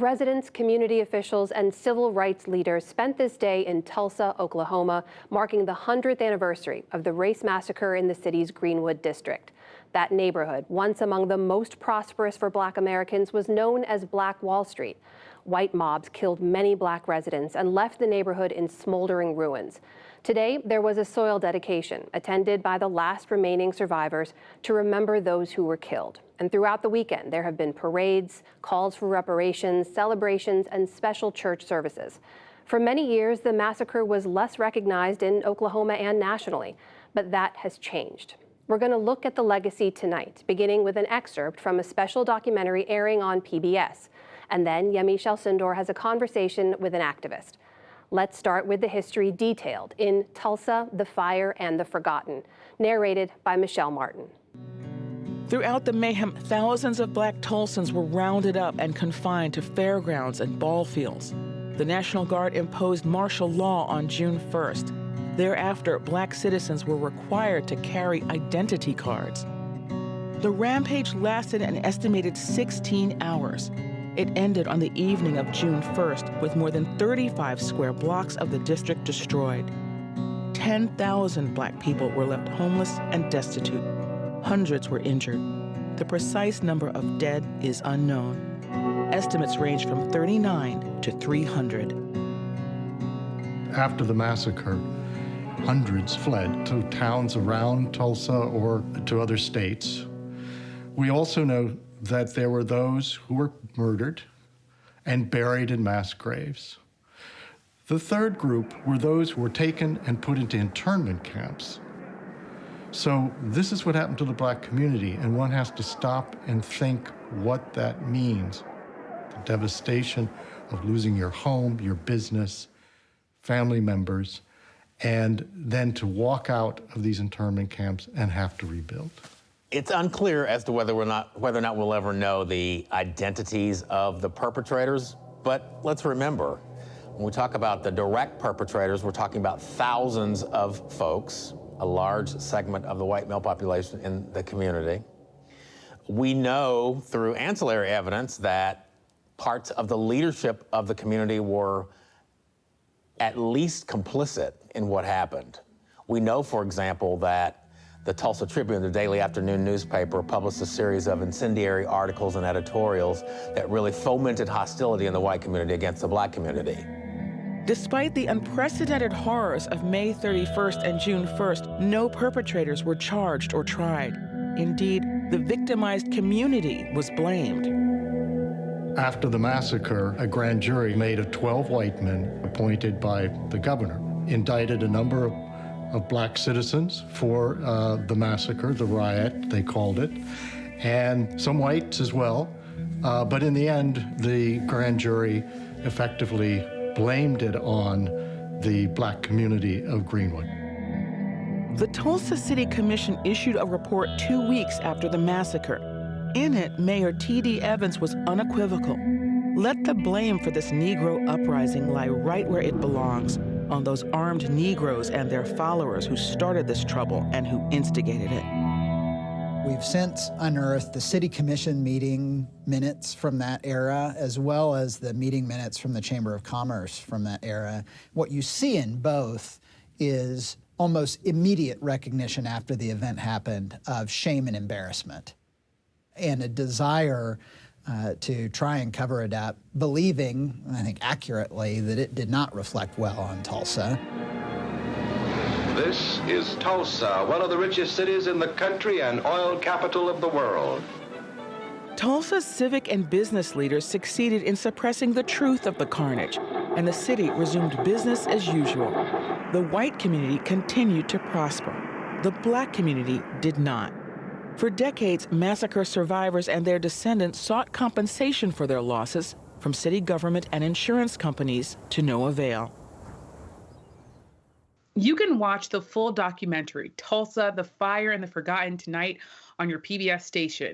Residents, community officials, and civil rights leaders spent this day in Tulsa, Oklahoma, marking the 100th anniversary of the race massacre in the city's Greenwood district. That neighborhood, once among the most prosperous for Black Americans, was known as Black Wall Street. White mobs killed many Black residents and left the neighborhood in smoldering ruins. Today, there was a soil dedication attended by the last remaining survivors to remember those who were killed. And throughout the weekend, there have been parades, calls for reparations, celebrations, and special church services. For many years, the massacre was less recognized in Oklahoma and nationally, but that has changed. We're going to look at the legacy tonight, beginning with an excerpt from a special documentary airing on PBS. And then Yamiche Alcindor has a conversation with an activist. Let's start with the history detailed in Tulsa, the Fire and the Forgotten, narrated by Michelle Martin. Throughout the mayhem, thousands of Black Tulsans were rounded up and confined to fairgrounds and ball fields. The National Guard imposed martial law on June 1st. Thereafter, Black citizens were required to carry identity cards. The rampage lasted an estimated 16 hours. It ended on the evening of June 1st with more than 35 square blocks of the district destroyed. 10,000 Black people were left homeless and destitute. Hundreds were injured. The precise number of dead is unknown. Estimates range from 39 to 300. After the massacre, hundreds fled to towns around Tulsa or to other states. We also know that there were those who were murdered and buried in mass graves. The third group were those who were taken and put into internment camps. So this is what happened to the Black community, and one has to stop and think what that means. The devastation of losing your home, your business, family members, and then to walk out of these internment camps and have to rebuild. It's unclear as to whether or not we'll ever know the identities of the perpetrators, but let's remember, when we talk about the direct perpetrators, we're talking about thousands of folks, a large segment of the white male population in the community. We know through ancillary evidence that parts of the leadership of the community were at least complicit in what happened. We know, for example, that the Tulsa Tribune, the daily afternoon newspaper, published a series of incendiary articles and editorials that really fomented hostility in the white community against the Black community. Despite the unprecedented horrors of May 31st and June 1st, no perpetrators were charged or tried. Indeed, the victimized community was blamed. After the massacre, a grand jury made of 12 white men appointed by the governor, indicted a number of Black citizens for the massacre, the riot, they called it, and some whites as well. But in the end, the grand jury effectively blamed it on the Black community of Greenwood. The Tulsa City Commission issued a report 2 weeks after the massacre. In it, Mayor T.D. Evans was unequivocal. Let the blame for this Negro uprising lie right where it belongs, on those armed Negroes and their followers who started this trouble and who instigated it. We've since unearthed the City Commission meeting minutes from that era, as well as the meeting minutes from the Chamber of Commerce from that era. What you see in both is almost immediate recognition after the event happened of shame and embarrassment, and a desire to try and cover it up, believing, I think accurately, that it did not reflect well on Tulsa. This is Tulsa, one of the richest cities in the country and oil capital of the world. Tulsa's civic and business leaders succeeded in suppressing the truth of the carnage, and the city resumed business as usual. The white community continued to prosper. The Black community did not. For decades, massacre survivors and their descendants sought compensation for their losses from city government and insurance companies to no avail. You can watch the full documentary, Tulsa, the Fire and the Forgotten, tonight on your PBS station.